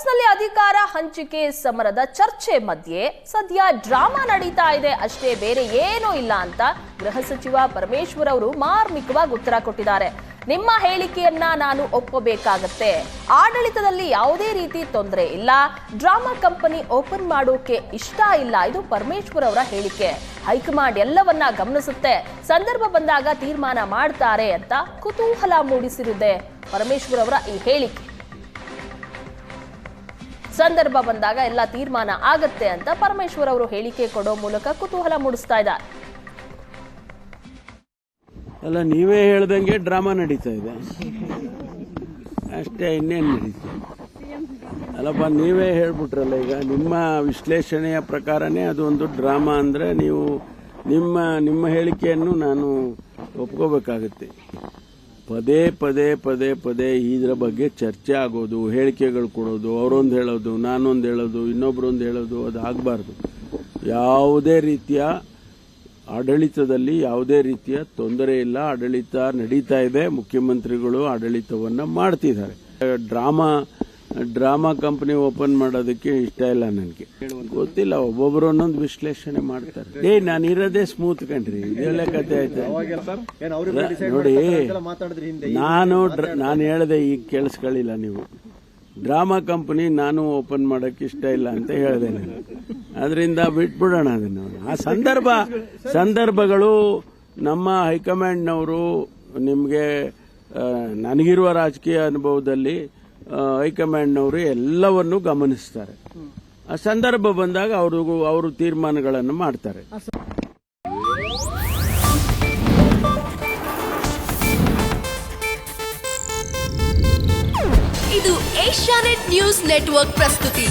ಕಾಂಗ್ರೆಸ್ನಲ್ಲಿ ಅಧಿಕಾರ ಹಂಚಿಕೆ ಸಮರದ ಚರ್ಚೆ ಮಧ್ಯೆ ಸದ್ಯ ಡ್ರಾಮಾ ನಡೀತಾ ಇದೆ ಅಷ್ಟೇ, ಬೇರೆ ಏನೂ ಇಲ್ಲ ಅಂತ ಗೃಹ ಸಚಿವ ಪರಮೇಶ್ವರ್ ಅವರು ಮಾರ್ಮಿಕವಾಗಿ ಉತ್ತರ ಕೊಟ್ಟಿದ್ದಾರೆ. ನಿಮ್ಮ ಹೇಳಿಕೆಯನ್ನ ನಾನು ಒಪ್ಪಬೇಕಾಗತ್ತೆ. ಆಡಳಿತದಲ್ಲಿ ಯಾವುದೇ ರೀತಿ ತೊಂದರೆ ಇಲ್ಲ. ಡ್ರಾಮಾ ಕಂಪನಿ ಓಪನ್ ಮಾಡೋಕೆ ಇಷ್ಟ ಇಲ್ಲ. ಇದು ಪರಮೇಶ್ವರ್ ಅವರ ಹೇಳಿಕೆ. ಹೈಕಮಾಂಡ್ ಎಲ್ಲವನ್ನ ಗಮನಿಸುತ್ತೆ, ಸಂದರ್ಭ ಬಂದಾಗ ತೀರ್ಮಾನ ಮಾಡ್ತಾರೆ ಅಂತ ಕುತೂಹಲ ಮೂಡಿಸಿರುವುದೇ ಪರಮೇಶ್ವರ್ ಅವರ ಈ ಹೇಳಿಕೆ. ಸಂದರ್ಭ ಬಂದಾಗ ಎಲ್ಲ ತೀರ್ಮಾನ ಆಗತ್ತೆ ಅಂತ ಪರಮೇಶ್ವರ್ ಅವರು ಹೇಳಿಕೆ ಕೊಡೋ ಮೂಲಕ ಕುತೂಹಲ ಮೂಡಿಸ್ತಾ ಇದ್ದಾರೆ. ಅಲ್ಲ, ನೀವೇ ಹೇಳ್ದಂಗೆ ಡ್ರಾಮಾ ನಡೀತಾ ಇದೆ ಅಷ್ಟೇ, ಇನ್ನೇನು ನಡೀತದೆ? ಅಲ್ಲಪ್ಪ, ನೀವೇ ಹೇಳ್ಬಿಟ್ರಲ್ಲ, ಈಗ ನಿಮ್ಮ ವಿಶ್ಲೇಷಣೆಯ ಪ್ರಕಾರನೇ ಅದು ಒಂದು ಡ್ರಾಮಾ ಅಂದರೆ ನೀವು ನಿಮ್ಮ ಹೇಳಿಕೆಯನ್ನು ನಾನು ಒಪ್ಕೋಬೇಕಾಗತ್ತೆ. ಪದೇ ಪದೇ ಪದೇ ಪದೇ ಇದರ ಬಗ್ಗೆ ಚರ್ಚೆ ಆಗೋದು, ಹೇಳಿಕೆಗಳು ಕೊಡೋದು, ಅವರೊಂದು ಹೇಳೋದು, ನಾನೊಂದು ಹೇಳೋದು, ಇನ್ನೊಬ್ಬರೊಂದು ಹೇಳೋದು, ಅದು ಆಗಬಾರ್ದು. ಯಾವುದೇ ರೀತಿಯ ಆಡಳಿತದಲ್ಲಿ ಯಾವುದೇ ರೀತಿಯ ತೊಂದರೆ ಇಲ್ಲ. ಆಡಳಿತ ನಡೀತಾ ಇದೆ. ಮುಖ್ಯಮಂತ್ರಿಗಳು ಆಡಳಿತವನ್ನು ಮಾಡ್ತಿದ್ದಾರೆ. ಡ್ರಾಮಾ ಕಂಪನಿ ಓಪನ್ ಮಾಡೋದಕ್ಕೆ ಇಷ್ಟ ಇಲ್ಲ ನನಗೆ. ಗೊತ್ತಿಲ್ಲ, ಒಬ್ಬೊಬ್ಬರು ಒಂದೊಂದು ವಿಶ್ಲೇಷಣೆ ಮಾಡ್ತಾರೆ. ನಾನು ಇರೋದೇ ಸ್ಮೂತ್ ಕಂಡ್ರಿ, ಇದೆಲ್ಲ ಕತೆ ಆಯ್ತು ನೋಡಿ. ನಾನು ಹೇಳಿದೆ, ಈಗ ಕೇಳಿಸ್ಕೊಳ್ಳಿಲ್ಲ ನೀವು. ಡ್ರಾಮಾ ಕಂಪನಿ ನಾನು ಓಪನ್ ಮಾಡೋಕ್ಕೆ ಇಷ್ಟ ಇಲ್ಲ ಅಂತ ಹೇಳಿದೆ ನಾನು. ಅದರಿಂದ ಬಿಟ್ಬಿಡೋಣ ಅದನ್ನು. ಆ ಸಂದರ್ಭಗಳು ನಮ್ಮ ಹೈಕಮಾಂಡ್ನವರು, ನಿಮಗೆ ನನಗಿರುವ ರಾಜಕೀಯ ಅನುಭವದಲ್ಲಿ ಹೈಕಮಾಂಡ್ನವರು ಎಲ್ಲವನ್ನೂ ಗಮನಿಸ್ತಾರೆ. ಆ ಸಂದರ್ಭ ಬಂದಾಗ ಅವರು ತೀರ್ಮಾನಗಳನ್ನು ಮಾಡ್ತಾರೆ. ಇದು ಏಷ್ಯಾನೆಟ್ ನ್ಯೂಸ್ ನೆಟ್ವರ್ಕ್ ಪ್ರಸ್ತುತಿ.